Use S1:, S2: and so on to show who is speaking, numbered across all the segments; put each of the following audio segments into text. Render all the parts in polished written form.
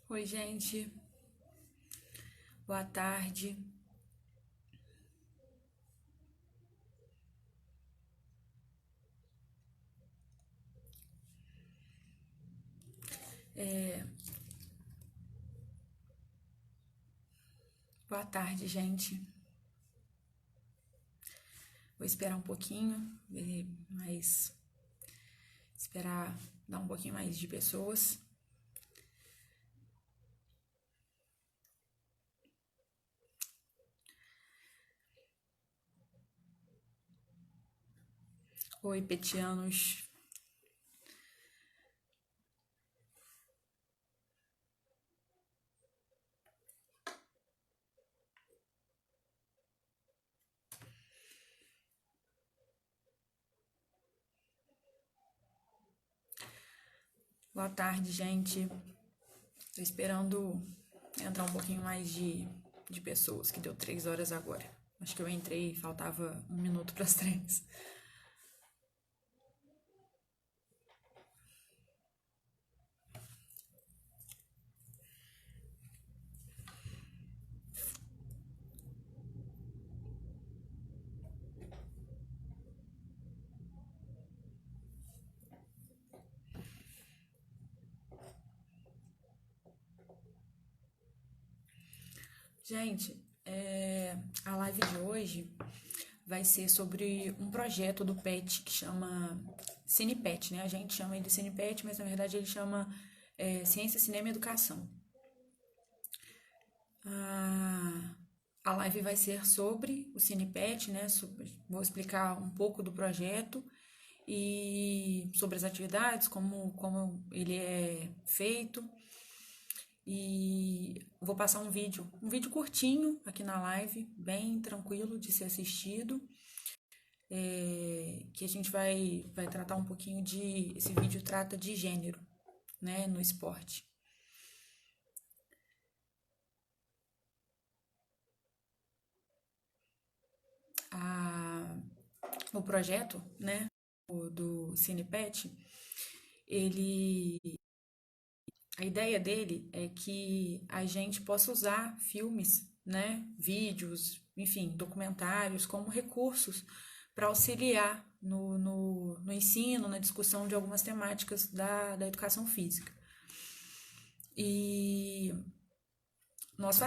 S1: Oi, gente. Boa tarde. Boa tarde, gente. Vou esperar um pouquinho, mas esperar dar um pouquinho mais de pessoas. Oi, petianos. Boa tarde, gente. Tô esperando entrar um pouquinho mais de pessoas, que deu 3 horas agora. Acho que eu entrei e faltava 1 minuto para as 3. Gente, a live de hoje vai ser sobre um projeto do PET que chama CinePet, né? A gente chama ele de CinePet, mas na verdade ele chama Ciência, Cinema e Educação. A live vai ser sobre o CinePet, né? Vou explicar um pouco do projeto e sobre as atividades, como ele é feito. E vou passar um vídeo curtinho aqui na live, bem tranquilo de ser assistido, que a gente vai tratar um pouquinho de. Esse vídeo trata de gênero, né, no esporte. O projeto, né, do CinePet, ele a ideia dele é que a gente possa usar filmes, né, vídeos, enfim, documentários como recursos para auxiliar no ensino, na discussão de algumas temáticas da educação física. E nós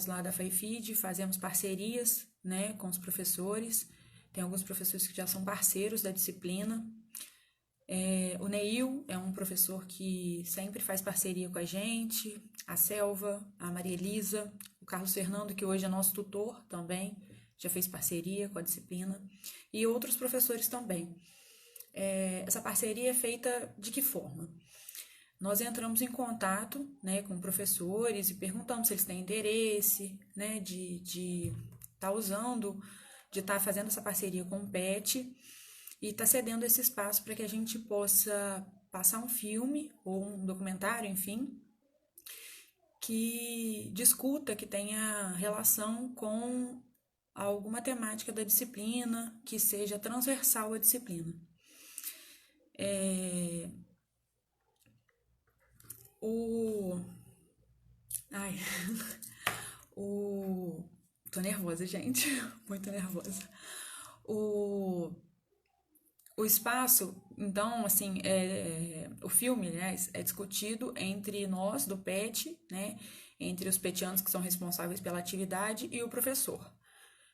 S1: lá da FAIFID, fazemos parcerias, né, com os professores. Tem alguns professores que já são parceiros da disciplina. O Neil é um professor que sempre faz parceria com a gente, a Selva, a Maria Elisa, o Carlos Fernando, que hoje é nosso tutor também, já fez parceria com a disciplina, e outros professores também. Essa parceria é feita de que forma? Nós entramos em contato, né, com professores e perguntamos se eles têm interesse, né, de estar usando, de estar fazendo essa parceria com o PET e está cedendo esse espaço para que a gente possa passar um filme ou um documentário, enfim, que discuta, que tenha relação com alguma temática da disciplina, que seja transversal à disciplina. O. Ai. O. Tô nervosa, gente. Muito nervosa. O O espaço, então, assim, o filme, aliás, é discutido entre nós do PET, né, entre os petianos que são responsáveis pela atividade e o professor.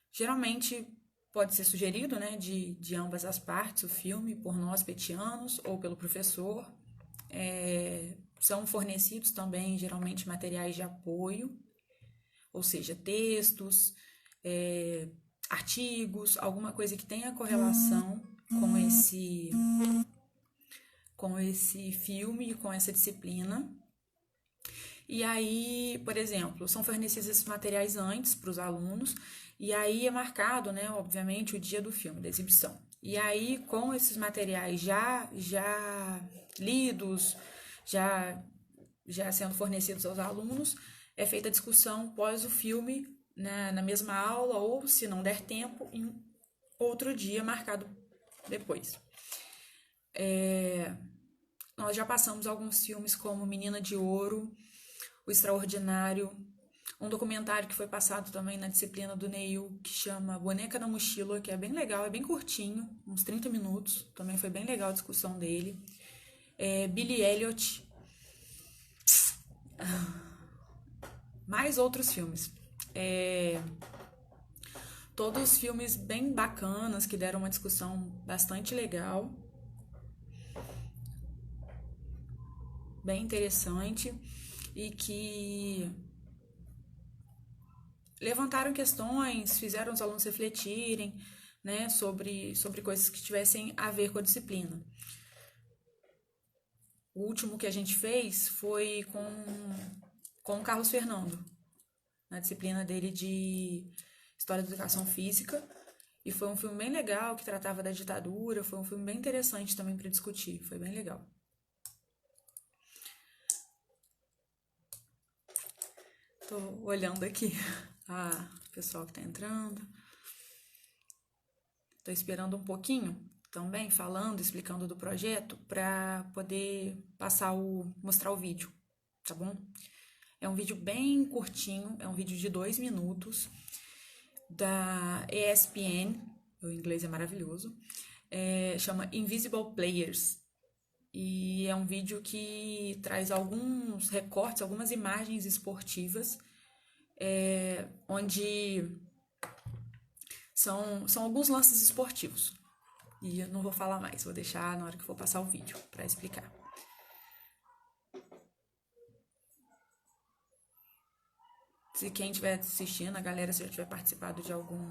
S1: Geralmente pode ser sugerido, né, de ambas as partes o filme, por nós petianos ou pelo professor. São fornecidos também, geralmente, materiais de apoio, ou seja, textos, artigos, alguma coisa que tenha correlação com esse filme e com essa disciplina. E aí, por exemplo, são fornecidos esses materiais antes para os alunos, e aí é marcado, né, obviamente, o dia do filme, da exibição. E aí, com esses materiais já lidos, já sendo fornecidos aos alunos, é feita a discussão pós o filme, né, na mesma aula, ou, se não der tempo, em outro dia marcado depois. Nós já passamos alguns filmes como Menina de Ouro, O Extraordinário, um documentário que foi passado também na disciplina do Neil, que chama Boneca na Mochila, que é bem legal, é bem curtinho, uns 30 minutos, também foi bem legal a discussão dele. Billy Elliot, mais outros filmes. Todos filmes bem bacanas, que deram uma discussão bastante legal, bem interessante, e que levantaram questões, fizeram os alunos refletirem, né, sobre coisas que tivessem a ver com a disciplina. O último que a gente fez foi com o Carlos Fernando, na disciplina dele de História da Educação Física, e foi um filme bem legal, que tratava da ditadura, foi um filme bem interessante também para discutir, foi bem legal. Tô olhando aqui o pessoal que tá entrando. Tô esperando um pouquinho também, falando, explicando do projeto, para poder mostrar o vídeo, tá bom? É um vídeo bem curtinho, é um vídeo de 2 minutos, da ESPN, o inglês é maravilhoso, chama Invisible Players, e é um vídeo que traz alguns recortes, algumas imagens esportivas, onde são alguns lances esportivos. E eu não vou falar mais, vou deixar na hora que for passar o vídeo para explicar. Se quem estiver assistindo, a galera, se já tiver participado de algum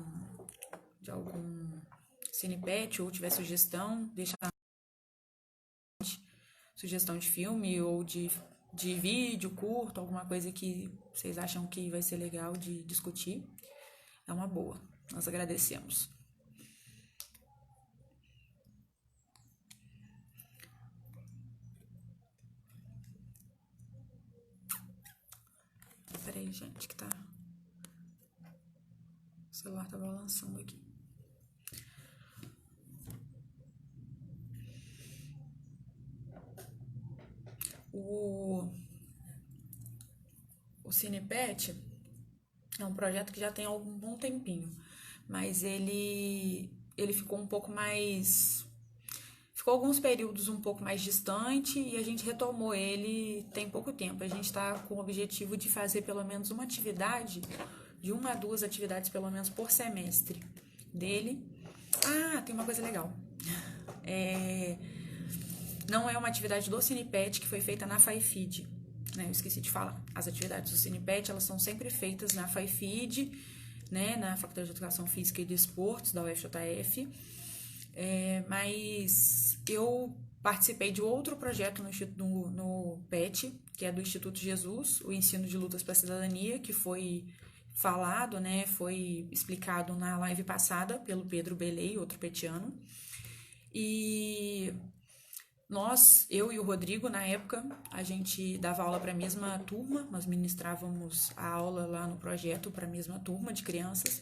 S1: Cinepet ou tiver sugestão, deixa sugestão de filme ou de vídeo curto, alguma coisa que vocês acham que vai ser legal de discutir. É uma boa. Nós agradecemos. Peraí, gente, que o celular tá balançando aqui. O Cinepet é um projeto que já tem algum bom tempinho, mas ele ficou um pouco mais... Ficou alguns períodos um pouco mais distante e a gente retomou ele tem pouco tempo. A gente está com o objetivo de fazer pelo menos uma atividade, de 1 a 2 atividades pelo menos por semestre dele. Tem uma coisa legal. Não é uma atividade do Cinepet que foi feita na FAIFID, né? Eu esqueci de falar. As atividades do Cinepet, elas são sempre feitas na FAIFID, né? Na Faculdade de Educação Física e de Esportes da UFJF. Mas eu participei de outro projeto no PET, que é do Instituto Jesus, o Ensino de Lutas para a Cidadania, que foi falado, né? Foi explicado na live passada pelo Pedro Belei, outro petiano. E eu e o Rodrigo, na época, a gente dava aula para a mesma turma, nós ministrávamos a aula lá no projeto para a mesma turma de crianças,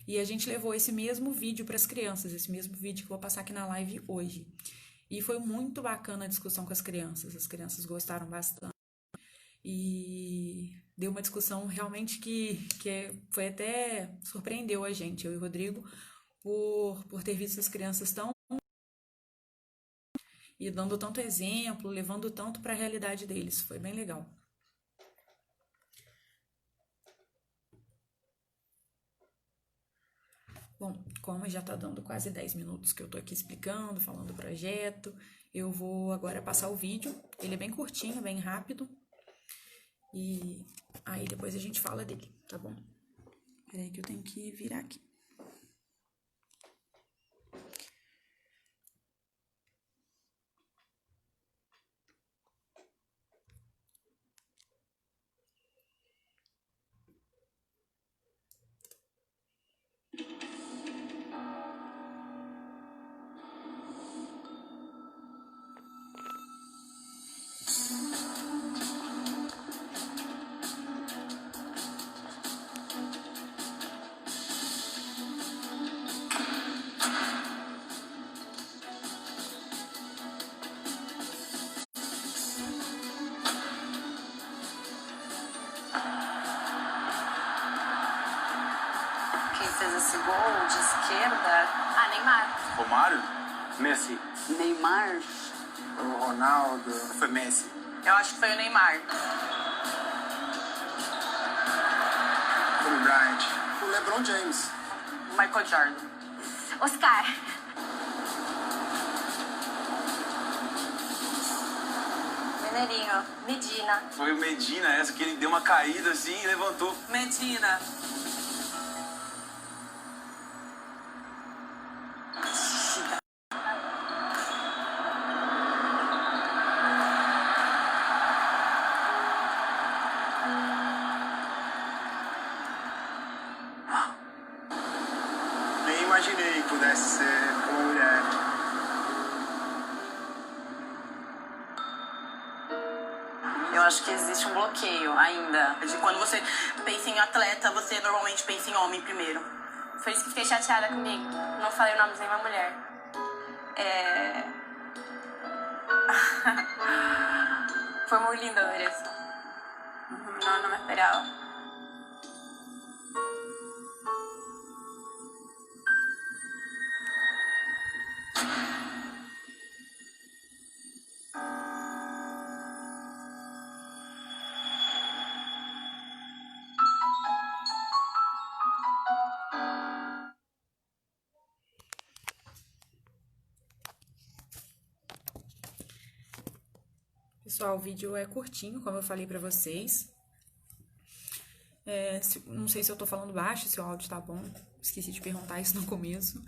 S1: e a gente levou esse mesmo vídeo para as crianças, esse mesmo vídeo que eu vou passar aqui na live hoje. E foi muito bacana a discussão com as crianças gostaram bastante. E deu uma discussão realmente que foi até... surpreendeu a gente, eu e o Rodrigo, por ter visto as crianças tão... e dando tanto exemplo, levando tanto para a realidade deles. Foi bem legal. Bom, como já está dando quase 10 minutos que eu estou aqui explicando, falando do projeto, eu vou agora passar o vídeo. Ele é bem curtinho, bem rápido. E aí depois a gente fala dele, tá bom? Peraí que eu tenho que virar aqui.
S2: esse gol de esquerda. Ah, Neymar.
S3: Romário? Messi.
S2: Neymar?
S3: O Ronaldo. Foi Messi.
S2: Eu acho que foi o Neymar.
S3: Kobe Bryant. O LeBron James.
S2: O Michael Jordan. Oscar. Mineirinho. Medina.
S3: Foi o Medina, essa que ele deu uma caída assim e levantou.
S2: Medina.
S3: Nem imaginei que pudesse ser uma mulher.
S2: Eu acho que existe um bloqueio ainda. De quando você pensa em atleta, você normalmente pensa em homem primeiro.
S4: Foi isso que fiquei chateada comigo. Não falei o nome de nenhuma mulher. Foi muito linda, Vanessa. Não me esperava.
S1: Pessoal, o vídeo é curtinho, como eu falei pra vocês. Não sei se eu tô falando baixo, se o áudio tá bom. Esqueci de perguntar isso no começo.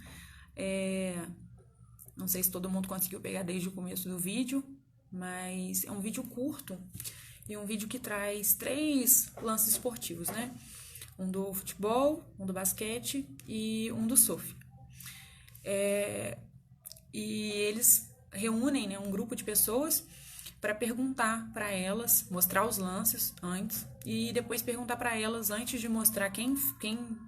S1: Não sei se todo mundo conseguiu pegar desde o começo do vídeo, mas é um vídeo curto e um vídeo que traz 3 lances esportivos, né? Um do futebol, um do basquete e um do surf. E eles reúnem, né, um grupo de pessoas para perguntar para elas, mostrar os lances antes e depois perguntar para elas, antes de mostrar quem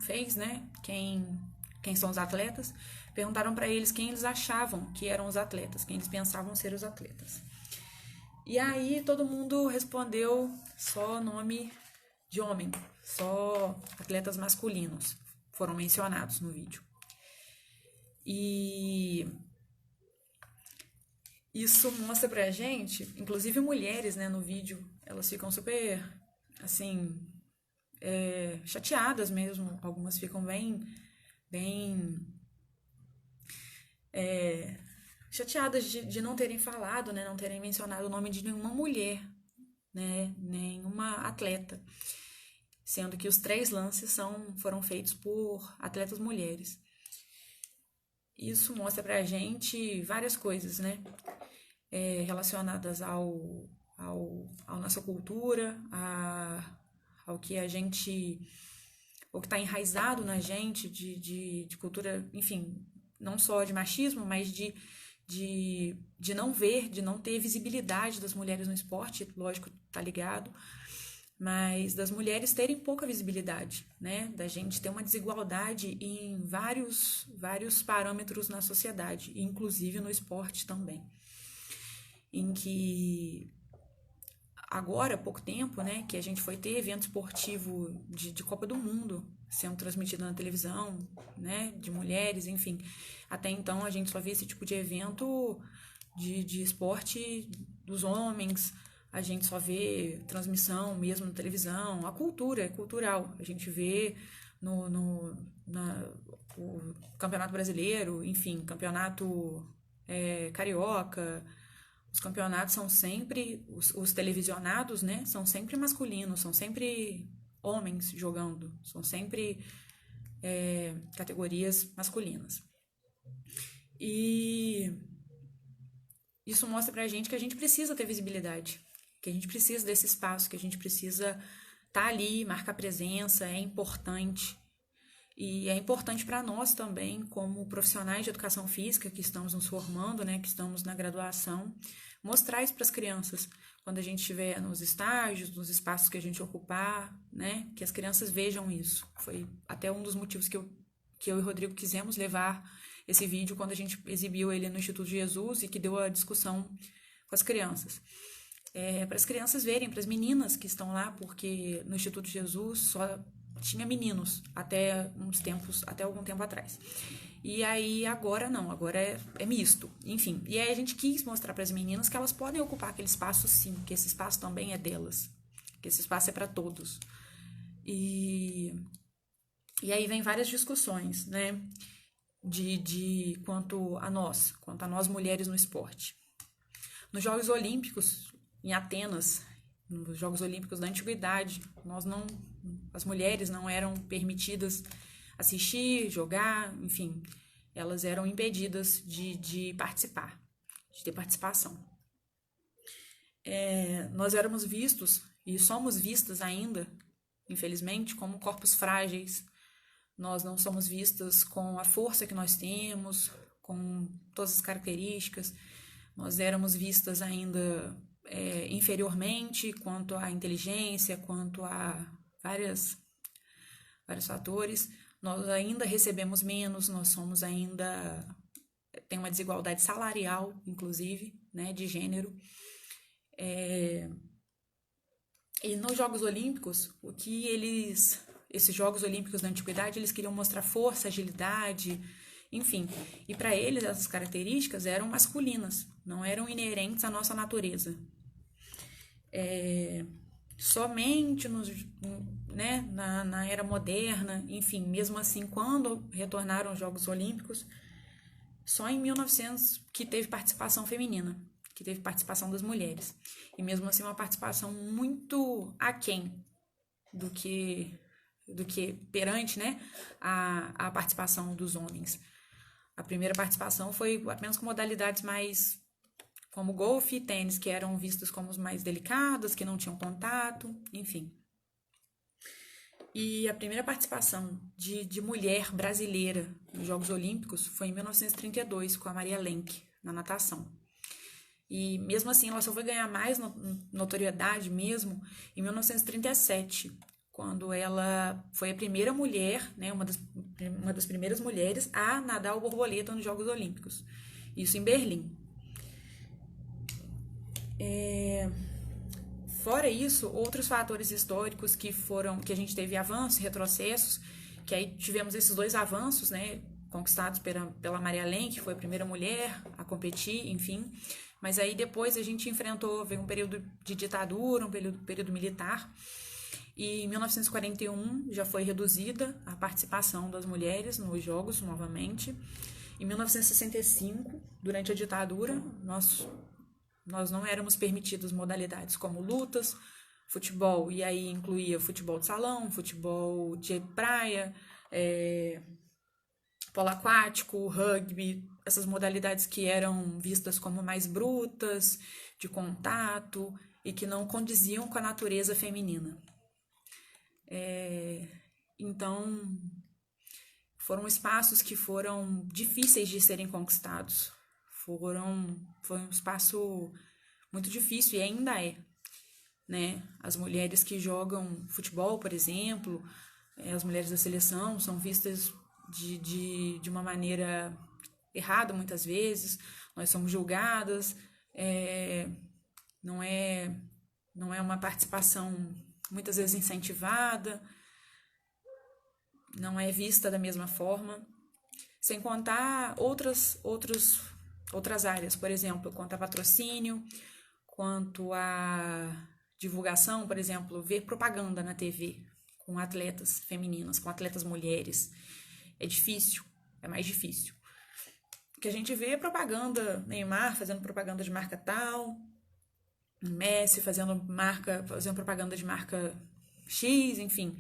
S1: fez, né, quem são os atletas, perguntaram para eles quem eles achavam que eram os atletas, quem eles pensavam ser os atletas. E aí todo mundo respondeu só nome de homem, só atletas masculinos foram mencionados no vídeo. E isso mostra pra gente, inclusive mulheres, né, no vídeo, elas ficam super, assim, chateadas mesmo. Algumas ficam bem chateadas de não terem falado, né, não terem mencionado o nome de nenhuma mulher, né, nenhuma atleta, sendo que os 3 lances foram feitos por atletas mulheres. Isso mostra pra gente várias coisas, né, relacionadas ao nossa cultura, ao que a gente, o que está enraizado na gente de cultura, enfim, não só de machismo, mas de não ver, de não ter visibilidade das mulheres no esporte, lógico, tá ligado, mas das mulheres terem pouca visibilidade, né, da gente ter uma desigualdade em vários parâmetros na sociedade, inclusive no esporte também, em que agora, há pouco tempo, né, que a gente foi ter evento esportivo de Copa do Mundo sendo transmitido na televisão, né, de mulheres, enfim. Até então a gente só via esse tipo de evento de esporte dos homens, a gente só vê transmissão mesmo na televisão. A cultura é cultural, a gente vê o Campeonato Brasileiro, enfim, Campeonato Carioca. Os campeonatos são sempre, os televisionados, né, são sempre masculinos, são sempre homens jogando, são sempre categorias masculinas. E isso mostra pra gente que a gente precisa ter visibilidade, que a gente precisa desse espaço, que a gente precisa estar ali, marcar presença, é importante. E é importante para nós também, como profissionais de educação física, que estamos nos formando, né, que estamos na graduação, mostrar isso para as crianças. Quando a gente estiver nos estágios, nos espaços que a gente ocupar, né, que as crianças vejam isso. Foi até um dos motivos que eu e o Rodrigo quisemos levar esse vídeo quando a gente exibiu ele no Instituto Jesus e que deu a discussão com as crianças. Para as crianças verem, para as meninas que estão lá, porque no Instituto Jesus só tinha meninos até algum tempo atrás. E aí agora não, agora é misto, enfim. E aí a gente quis mostrar para as meninas que elas podem ocupar aquele espaço sim, que esse espaço também é delas, que esse espaço é para todos. E aí vem várias discussões, né, de quanto a nós mulheres no esporte. Nos Jogos Olímpicos, em Atenas, nos Jogos Olímpicos da Antiguidade, as mulheres não eram permitidas assistir, jogar, enfim, elas eram impedidas de participar, de ter participação. Nós éramos vistos, e somos vistas ainda, infelizmente, como corpos frágeis. Nós não somos vistas com a força que nós temos, com todas as características. Nós éramos vistas ainda inferiormente quanto à inteligência, quanto a vários fatores. Nós ainda recebemos menos, nós somos ainda... Tem uma desigualdade salarial, inclusive, né, de gênero. E nos Jogos Olímpicos, esses Jogos Olímpicos da Antiguidade, eles queriam mostrar força, agilidade, enfim. E para eles, essas características eram masculinas, não eram inerentes à nossa natureza. Somente na era moderna, enfim, mesmo assim, quando retornaram os Jogos Olímpicos, só em 1900 que teve participação feminina, que teve participação das mulheres. E mesmo assim, uma participação muito aquém do que perante, né, a participação dos homens. A primeira participação foi apenas com modalidades mais como golfe e tênis, que eram vistas como as mais delicadas, que não tinham contato, enfim. E a primeira participação de mulher brasileira nos Jogos Olímpicos foi em 1932, com a Maria Lenk, na natação. E mesmo assim, ela só foi ganhar mais notoriedade mesmo em 1937, quando ela foi a primeira mulher, né, uma das primeiras mulheres a nadar o borboleta nos Jogos Olímpicos. Isso em Berlim. Fora isso, outros fatores históricos que a gente teve avanços e retrocessos, que aí tivemos esses dois avanços, né, conquistados pela Maria Lenk, que foi a primeira mulher a competir, enfim. Mas aí depois a gente veio um período de ditadura, um período militar, e em 1941 já foi reduzida a participação das mulheres nos Jogos novamente. Em 1965, durante a ditadura, nós não éramos permitidos modalidades como lutas, futebol, e aí incluía futebol de salão, futebol de praia, polo aquático, rugby, essas modalidades que eram vistas como mais brutas, de contato, e que não condiziam com a natureza feminina. Então, foram espaços que foram difíceis de serem conquistados. Foi um espaço muito difícil, e ainda é, né? As mulheres que jogam futebol, por exemplo, as mulheres da seleção são vistas de uma maneira errada muitas vezes. Nós somos julgadas, não é uma participação muitas vezes incentivada, não é vista da mesma forma, sem contar outras áreas, por exemplo, quanto a patrocínio, quanto a divulgação, por exemplo, ver propaganda na TV com atletas femininas, com atletas mulheres. É difícil, é mais difícil. O que a gente vê é propaganda, Neymar fazendo propaganda de marca tal, Messi fazendo propaganda de marca X, enfim.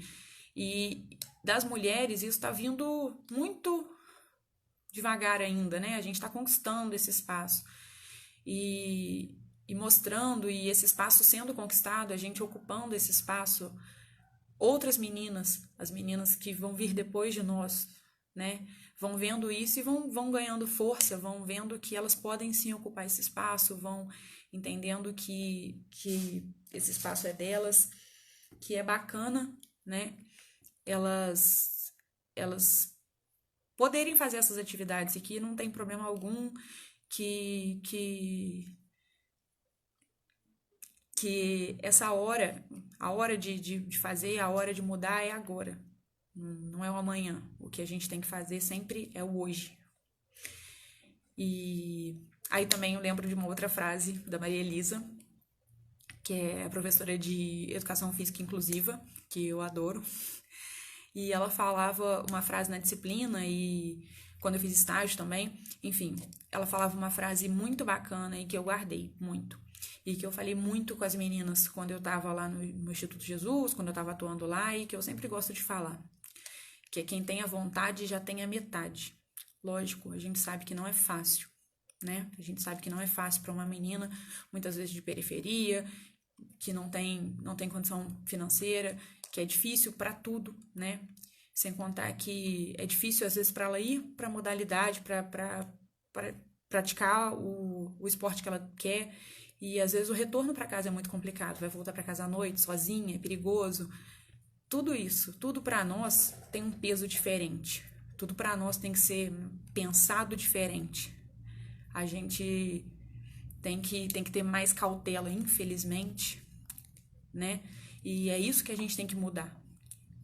S1: E das mulheres isso está vindo muito devagar ainda, né? A gente está conquistando esse espaço e mostrando, e esse espaço sendo conquistado, a gente ocupando esse espaço, outras meninas, as meninas que vão vir depois de nós, né? Vão vendo isso e vão ganhando força, vão vendo que elas podem sim ocupar esse espaço, vão entendendo que esse espaço é delas, que é bacana, né? Elas poderem fazer essas atividades e que não tem problema algum, que essa hora, A hora de fazer, a hora de mudar é agora. Não é o amanhã. O que a gente tem que fazer sempre é o hoje. E aí também eu lembro de uma outra frase da Maria Elisa, que é a professora de Educação Física Inclusiva, que eu adoro. E ela falava uma frase na disciplina e quando eu fiz estágio também, enfim, ela falava uma frase muito bacana e que eu guardei muito. E que eu falei muito com as meninas quando eu estava lá no Instituto Jesus, quando eu estava atuando lá, e que eu sempre gosto de falar. Que é quem tem a vontade já tem a metade. Lógico, a gente sabe que não é fácil, né? A gente sabe que não é fácil para uma menina, muitas vezes de periferia, que não tem condição financeira, que é difícil para tudo, né? Sem contar que é difícil, às vezes, para ela ir para a modalidade, para praticar o esporte que ela quer. E, às vezes, o retorno para casa é muito complicado. Vai voltar para casa à noite, sozinha, é perigoso. Tudo isso, tudo para nós tem um peso diferente. Tudo para nós tem que ser pensado diferente. A gente tem que ter mais cautela, infelizmente, né? E é isso que a gente tem que mudar.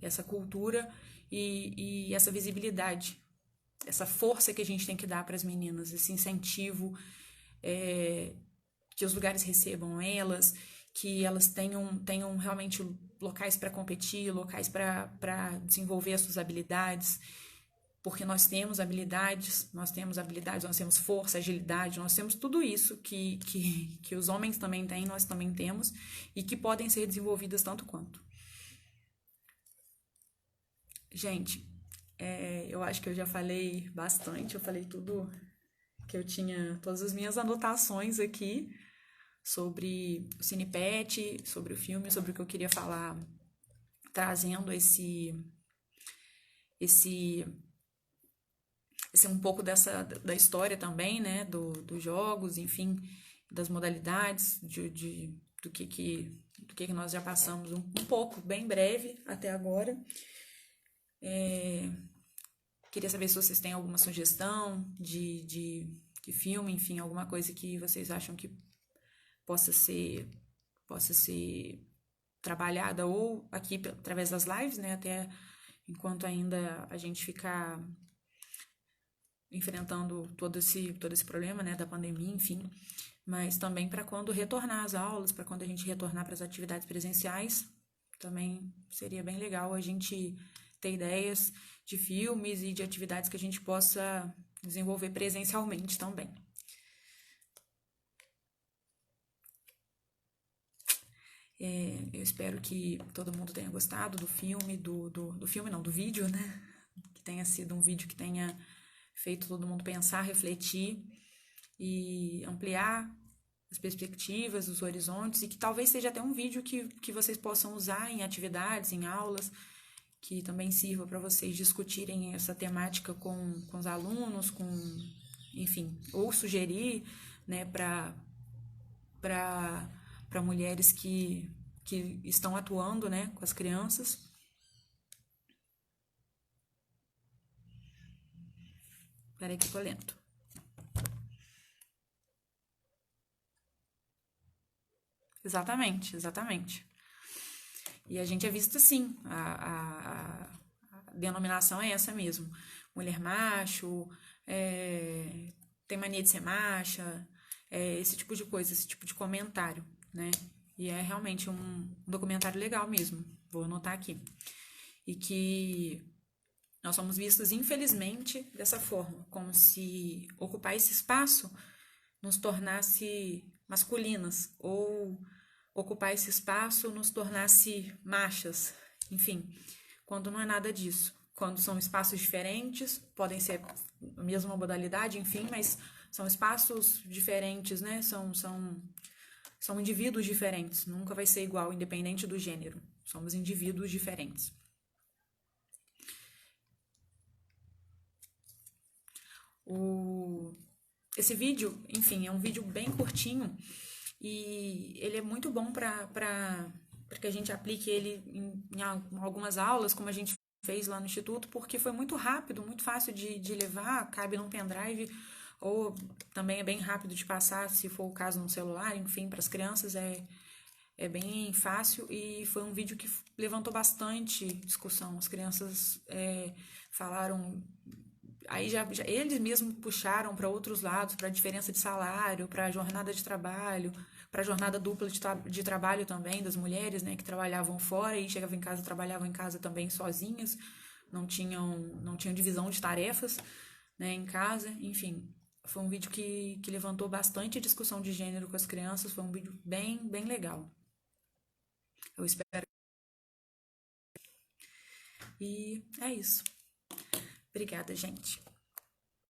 S1: Essa cultura e essa visibilidade, essa força que a gente tem que dar para as meninas, esse incentivo, que os lugares recebam elas, que elas tenham realmente locais para competir, locais para desenvolver as suas habilidades, porque nós temos habilidades, nós temos força, agilidade, nós temos tudo isso que os homens também têm, nós também temos, e que podem ser desenvolvidas tanto quanto. Gente, eu acho que eu já falei bastante, eu falei tudo que eu tinha, todas as minhas anotações aqui sobre o Cinepet, sobre o filme, sobre o que eu queria falar, trazendo esse um pouco da história também, né, dos jogos, enfim, das modalidades, do que nós já passamos um pouco, bem breve até agora. Queria saber se vocês têm alguma sugestão de filme, enfim, alguma coisa que vocês acham que possa ser trabalhada ou aqui através das lives, né, até enquanto ainda a gente ficar enfrentando todo esse problema, né, da pandemia, enfim, mas também para quando retornar às aulas, para quando a gente retornar para as atividades presenciais, também seria bem legal a gente ter ideias de filmes e de atividades que a gente possa desenvolver presencialmente também. Eu espero que todo mundo tenha gostado do filme, do filme não, do vídeo, né? Que tenha sido um vídeo que tenha feito todo mundo pensar, refletir e ampliar as perspectivas, os horizontes, e que talvez seja até um vídeo que vocês possam usar em atividades, em aulas, que também sirva para vocês discutirem essa temática com os alunos, enfim, ou sugerir, né, para mulheres que estão atuando, né, com as crianças. Peraí que eu tô lento. Exatamente. E a gente é visto assim, a denominação é essa mesmo. Mulher macho, tem mania de ser macha, esse tipo de coisa, esse tipo de comentário, né? E é realmente um documentário legal mesmo, vou anotar aqui. E que nós somos vistos, infelizmente, dessa forma, como se ocupar esse espaço nos tornasse masculinas, ou ocupar esse espaço nos tornasse machas, enfim, quando não é nada disso. Quando são espaços diferentes, podem ser a mesma modalidade, enfim, mas são espaços diferentes, né? São indivíduos diferentes, nunca vai ser igual, independente do gênero. Somos indivíduos diferentes. Esse vídeo, enfim, é um vídeo bem curtinho e ele é muito bom para que a gente aplique ele em algumas aulas, como a gente fez lá no Instituto, porque foi muito rápido, muito fácil de levar, cabe num pendrive, ou também é bem rápido de passar, se for o caso, no celular, enfim, para as crianças é é bem fácil e foi um vídeo que levantou bastante discussão. As crianças falaram, aí já eles mesmos puxaram para outros lados, para a diferença de salário, para a jornada de trabalho, para a jornada dupla de trabalho também das mulheres, né, que trabalhavam fora e chegavam em casa, trabalhavam em casa também sozinhas, não tinham divisão de tarefas, né, em casa, enfim. Foi um vídeo que levantou bastante discussão de gênero com as crianças, foi um vídeo bem, bem legal. Eu espero. E é isso. Obrigada, gente.